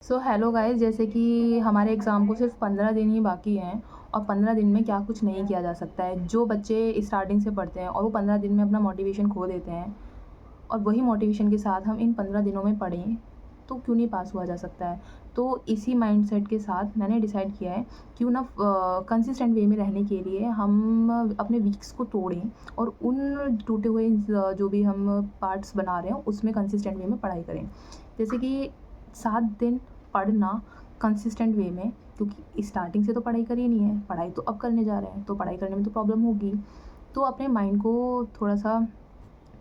So hello guys, जैसे कि हमारे एग्ज़ाम को सिर्फ 15 दिन ही बाकी हैं और 15 दिन में क्या कुछ नहीं किया जा सकता है। जो बच्चे स्टार्टिंग से पढ़ते हैं और वो 15 दिन में अपना मोटिवेशन खो देते हैं और वही मोटिवेशन के साथ हम इन 15 दिनों में पढ़ें तो क्यों नहीं पास हुआ जा सकता है। तो इसी माइंडसेट के साथ मैंने डिसाइड किया है क्यों ना कंसिस्टेंट वे में रहने के लिए हम अपने वीक्स को तोड़ें और उन टूटे हुए जो भी हम पार्ट्स बना रहे हैं उसमें कंसिस्टेंट वे में पढ़ाई करें। जैसे कि 7 दिन पढ़ना कंसिस्टेंट वे में, क्योंकि स्टार्टिंग से तो पढ़ाई करी नहीं है, पढ़ाई तो अब करने जा रहे हैं तो पढ़ाई करने में तो प्रॉब्लम होगी। तो अपने माइंड को थोड़ा सा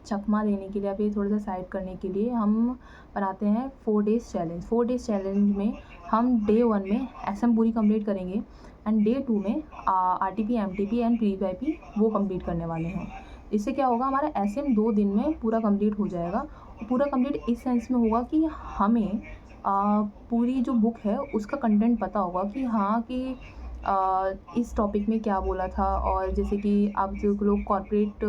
चकमा देने के लिए, अभी थोड़ा सा साइड करने के लिए हम बनाते हैं 4 डेज़ चैलेंज। 4 डेज़ चैलेंज में हम डे 1 में एसएम पूरी कंप्लीट करेंगे एंड डे 2 में आरटीपी, एमटीपी एंड पीवाईपी वो कंप्लीट करने वाले हैं। इससे क्या होगा, हमारा एसएम 2 दिन में पूरा कंप्लीट हो जाएगा। पूरा कंप्लीट इस सेंस में होगा कि हमें पूरी जो बुक है उसका कंटेंट पता होगा कि हाँ कि इस टॉपिक में क्या बोला था। और जैसे कि आप जो लोग कॉर्पोरेट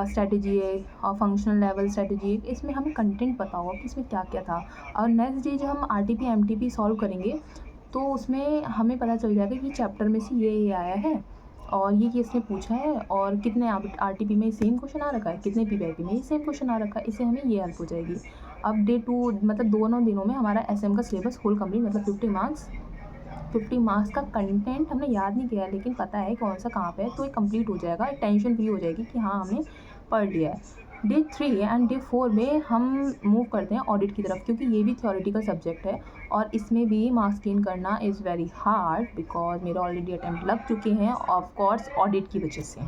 स्ट्रैटेजी है और फंक्शनल लेवल स्ट्रैटेजी है, इसमें हमें कंटेंट पता होगा कि इसमें क्या क्या था। और नेक्स्ट डे जब हम आरटीपी एमटीपी सॉल्व करेंगे तो उसमें हमें पता चल जाएगा कि चैप्टर में से ये आया है और ये इसने पूछा है और कितने आरटीपी में सेम क्वेश्चन आ रखा है, कितने पीवाईपी में सेम क्वेश्चन आ रखा है। इससे हमें ये हेल्प हो जाएगी। अब डे 2 मतलब दोनों दिनों में हमारा एसएम का सिलेबस होल कंप्लीट, मतलब 50 मार्क्स का कंटेंट हमने याद नहीं किया है लेकिन पता है कौन सा कहाँ पे है, तो ये कंप्लीट हो जाएगा। टेंशन फ्री हो जाएगी कि हाँ हमने पढ़ लिया है। डे 3 एंड डे 4 में हम मूव करते हैं ऑडिट की तरफ, क्योंकि ये भी थ्योरेटिकल सब्जेक्ट है और इसमें भी मार्क्स गेन करना इज़ वेरी हार्ड बिकॉज मेरे ऑलरेडी अटैम्प्ट लग चुके हैं ऑफ कोर्स ऑडिट की वजह से।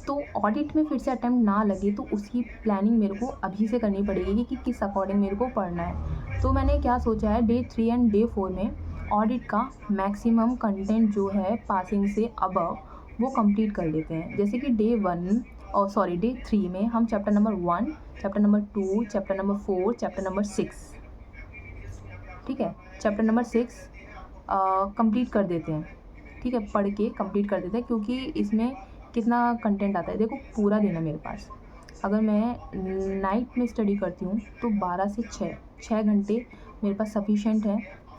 तो ऑडिट में फिर से अटैम्प्ट ना लगे तो उसकी प्लानिंग मेरे को अभी से करनी पड़ेगी कि किस अकॉर्डिंग मेरे को पढ़ना है। तो मैंने क्या सोचा है, डे 3 एंड डे 4 में ऑडिट का मैक्सिमम कंटेंट जो है पासिंग से अबव वो कंप्लीट कर लेते हैं। जैसे कि डे 3 में हम chapter number 1, chapter number 2, chapter number 4, chapter number 6, ठीक है, चैप्टर नंबर 6 कंप्लीट कर देते हैं। ठीक है, पढ़ के कंप्लीट कर देते हैं, क्योंकि इसमें कितना कंटेंट आता है, देखो पूरा दिन है मेरे पास। अगर मैं नाइट में स्टडी करती हूँ तो 12 से 6 घंटे मेरे पास सफिशेंट है।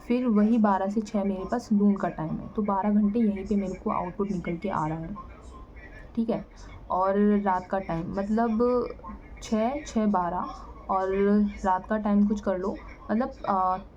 फिर वही 12 से 6 मेरे पास नून का टाइम है, तो 12 घंटे यहीं पे मेरे को आउटपुट निकल के आ रहा है। ठीक है, और रात का टाइम मतलब 6 6 12 और रात का टाइम कुछ कर लो, मतलब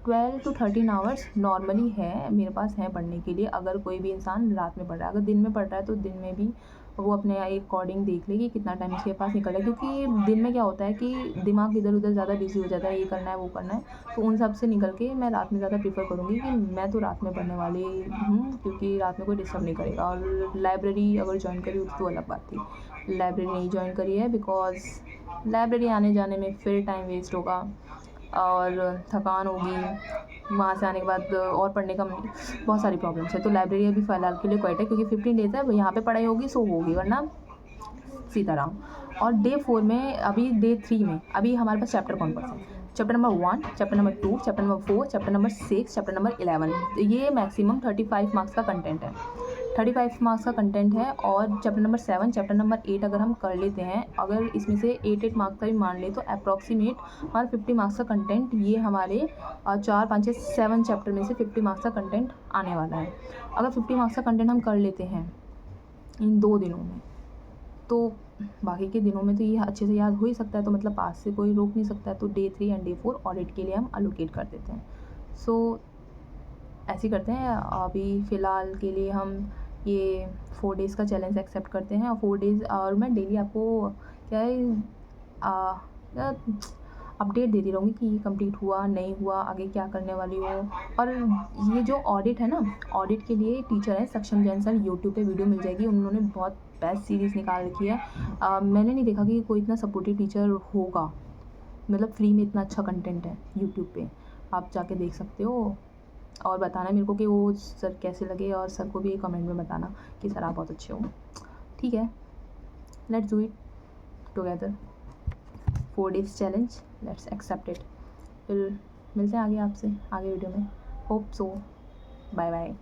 12 to 13 आवर्स नॉर्मली है मेरे पास है पढ़ने के लिए। अगर कोई भी इंसान रात में पढ़ रहा है, अगर दिन में पढ़ रहा है तो दिन में भी वो अपने अकॉर्डिंग देख ले कि कितना टाइम उसके पास निकल रहा है। क्योंकि दिन में क्या होता है कि दिमाग इधर उधर ज़्यादा बिजी हो जाता है, ये करना है वो करना है, तो उन सब से निकल के मैं रात में ज़्यादा प्रीफर करूँगी कि मैं तो रात में पढ़ने वाली हूँ, क्योंकि रात में कोई डिस्टर्ब नहीं करेगा। और लाइब्रेरी अगर ज्वाइन करी होती तो अलग बात थी, लाइब्रेरी नहीं ज्वाइन करी है बिकॉज़ लाइब्रेरी आने जाने में फिर टाइम वेस्ट होगा और थकान होगी, वहाँ से आने के बाद और पढ़ने का बहुत सारी प्रॉब्लम्स है। तो लाइब्रेरी अभी फ़िलहाल के लिए क्वाइट है, क्योंकि 15 डेज़ है, यहाँ पे पढ़ाई होगी सो होगी, वरना सीताराम। और डे 4 में अभी डे 3 में अभी हमारे पास चैप्टर कौन कौन से हैं, chapter number 1, chapter number 2, chapter number 4, chapter number 6, chapter number 11। ये मैक्सिमम 35 मार्क्स का कंटेंट है, 35 मार्क्स का कंटेंट है। और चैप्टर नंबर 7, चैप्टर नंबर 8 अगर हम कर लेते हैं, अगर इसमें से 8 मार्क्स का भी मान ले तो अप्रॉक्सीमेट हमारा 50 मार्क्स का कंटेंट, ये हमारे 4 5 6 7 चैप्टर में से 50 मार्क्स का कंटेंट आने वाला है। अगर 50 मार्क्स का कंटेंट हम कर लेते हैं इन 2 दिनों में, तो बाकी के दिनों में तो ये अच्छे से याद हो ही सकता है, तो मतलब पास से कोई रोक नहीं सकता है। तो डे 3 एंड डे 4 ऑडिट के लिए हम अलोकेट कर देते हैं। सो ऐसे करते हैं, अभी फ़िलहाल के लिए हम ये 4 डेज़ का चैलेंज एक्सेप्ट करते हैं। और 4 डेज़ और मैं डेली आपको क्या है अपडेट देती रहूँगी कि ये कंप्लीट हुआ नहीं हुआ, आगे क्या करने वाली हो। और ये जो ऑडिट है ना, ऑडिट के लिए टीचर है सक्षम जैन सर, यूट्यूब पे वीडियो मिल जाएगी, उन्होंने बहुत बेस्ट सीरीज़ निकाल रखी है। मैंने नहीं देखा कि कोई इतना सपोर्टिव टीचर होगा, मतलब फ्री में इतना अच्छा कंटेंट है यूट्यूब पे, आप जाके देख सकते हो। और बताना मेरे को कि वो सर कैसे लगे, और सर को भी कमेंट में बताना कि सर आप बहुत अच्छे हो। ठीक है, let's do it together. 4 days challenge, let's accept it. फिर मिलते हैं आगे आपसे आगे वीडियो में। Hope so, bye bye.